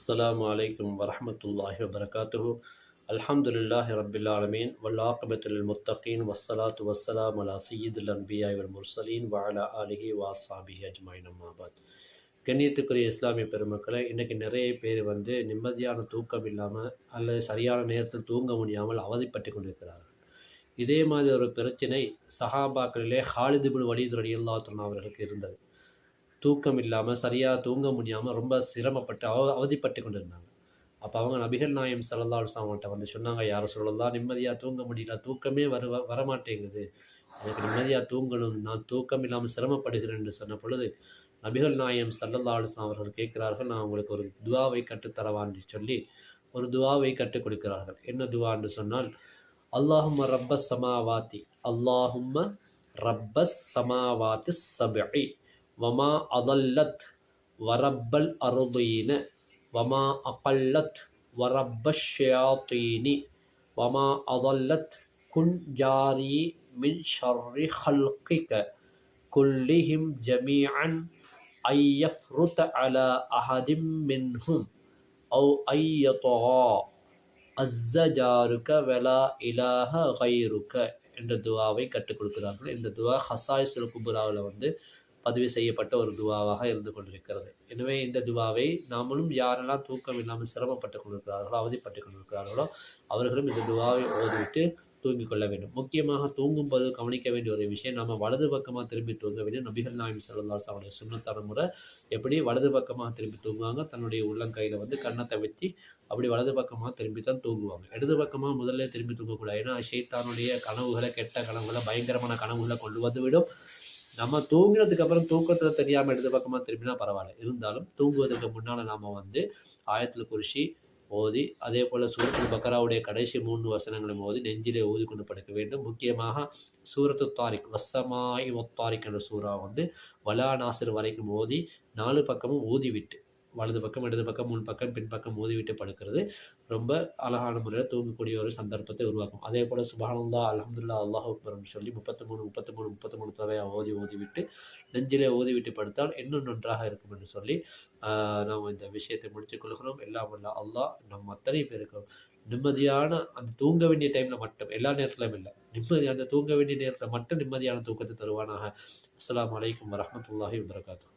السلام عليكم ورحمة الله وبركاته. الحمد لله رب العالمين والعاقبة للمتقين والصلاة والسلام على سيد الأنبياء والمرسلين وعلى آله وأصحابه أجمعين أما بعد. கண்ணியத்துக்குரிய இஸ்லாமிய பெருமக்களை, இன்றைக்கி நிறைய பேர் நிம்மதியான தூக்கம் இல்லாமல் அல்லது சரியான நேரத்தில் தூங்க முடியாமல் அவதிப்பட்டு கொண்டிருக்கிறார்கள். இதே மாதிரி ஒரு பிரச்சனை சஹாபாக்களிலே ஹாலித் இப்னு வலீத் ரலியல்லாஹு அன்ஹு அவர்களுக்கு இருந்தது. தூக்கம் இல்லாமல் சரியாக தூங்க முடியாமல் ரொம்ப சிரமப்பட்டு அவதிப்பட்டு கொண்டிருந்தாங்க. அப்போ அவங்க நபிகள் நாயம் ஸல்லல்லாஹு அலைஹி வஸல்லம் அவங்கள்ட்ட சொன்னாங்க, யார சொல்லலாம், நிம்மதியாக தூங்க முடியல, தூக்கமே வரமாட்டேங்குது, எனக்கு நிம்மதியாக தூங்கணும், நான் தூக்கம் இல்லாமல் சிரமப்படுகிறேன் என்று சொன்ன பொழுது நபிகள் நாயம் ஸல்லல்லாஹு அலைஹி வஸல்லம் அவர்கள் கேட்கிறார்கள், நான் உங்களுக்கு ஒரு துவாவை கற்றுத்தரவான்னு சொல்லி ஒரு துவாவை கற்றுக் கொடுக்கிறார்கள். என்ன துவா என்று சொன்னால், அல்லாஹும்ம ரப்பஸ் சமாவாத்தி, அல்லாஹும்ம ரப்பஸ் சமாவாத்தி சப்இ வமா அதல்லத் வரப்பல் அருதீன வமா அகல்லத் வரப்பஷ் ஷயாத்தீனி வமா அதல்லத் குன் ஜாரி மின் ஷர்ரி ஹல்கிக குல்லிஹிம் ஜமீஅன் ஐயஃப்ருத அலா அஹதிம் மின்ஹும் அவு ஐயதா அஸ்ஸஜாருக வலா இலாஹ கைருக என்ற துவாவை கற்றுக் கொடுக்கிறார்கள். இந்த துவா ஹசாயிஸுல் குப்ராவில் பதிவு செய்யப்பட்ட ஒரு துவாவாக இருந்து கொண்டிருக்கிறது. எனவே இந்த துவாவை நாமளும் யாரெல்லாம் தூக்கம் இல்லாமல் சிரமப்பட்டு கொண்டிருக்கிறார்களோ, அவதிப்பட்டு கொண்டிருக்கிறார்களோ, அவர்களும் இந்த துவாவை ஓதிவிட்டு தூங்கிக் கொள்ள வேண்டும். முக்கியமாக தூங்கும்போது கவனிக்க வேண்டிய ஒரு விஷயம், நம்ம வலது பக்கமாக திரும்பி தூங்க வேண்டும். நபிகள் நாயம் ஸல்லல்லாஹு அலைஹி வஸல்லம் சுன்னத்தான முறை எப்படி வலது பக்கமாக திரும்பி தூங்குவாங்க, தன்னுடைய உள்ளங்கையில் கன்னத்தை வச்சு அப்படி வலது பக்கமாக திரும்பி தான் தூங்குவாங்க. இடது பக்கமாக முதல்ல திரும்பி தூங்கக்கூடாது. ஏன்னா ஷைத்தானுடைய கனவுகளை, கெட்ட கனவுகளை, பயங்கரமான கனவுகளை கொண்டு வந்துவிடும். நம்ம தூங்கினதுக்கு அப்புறம் தூக்கத்தில் தெரியாமல் இடது பக்கமாக திரும்பினா பரவாயில்ல. இருந்தாலும் தூங்குவதற்கு முன்னால் நாம் ஆயத்துல் குர்சி ஓதி, அதே போல் சூரத்துல் பக்கராவுடைய கடைசி 3 வசனங்களும் ஓதி நெஞ்சிலே ஊதி கொண்டு படுக்க வேண்டும். முக்கியமாக சூரத்து தாரிக், வஸ்ஸமாஇ வத்தாரிக் என்ற சூறா வலா நாசிர் வரைக்கும் ஓதி 4 பக்கமும் ஊதிவிட்டு, வலது பக்கம், இடது பக்கம், முன் பக்கம், பின் பக்கம் ஊதிவிட்டு படுக்கிறது ரொம்ப அழகான முறையில் தூங்கக்கூடிய ஒரு சந்தர்ப்பத்தை உருவாக்கும். அதே போல் சுப்ஹானல்லாஹ், அல்ஹம்துலில்லாஹ், அல்லாஹு அக்பர்னு சொல்லி 33 தடவை ஓதிவிட்டு நெஞ்சிலே ஊதிவிட்டு படுத்தால் இன்னும் நன்றாக இருக்கும் என்று சொல்லி நாம் இந்த விஷயத்தை முடித்துக் கொள்கிறோம். எல்லாம் வல்ல அல்லாஹ் நம் அத்தனை பேருக்கும் நிம்மதியான அந்த தூங்க வேண்டிய டைமில் மட்டும், எல்லா நேரத்திலும் இல்லை, அந்த தூங்க வேண்டிய நேரத்தில் மட்டும் நிம்மதியான தூக்கத்தை தருவானாக. அஸ்ஸலாமு அலைக்கும் வரஹ்மத்துல்லாஹி வபரகாத்துஹு.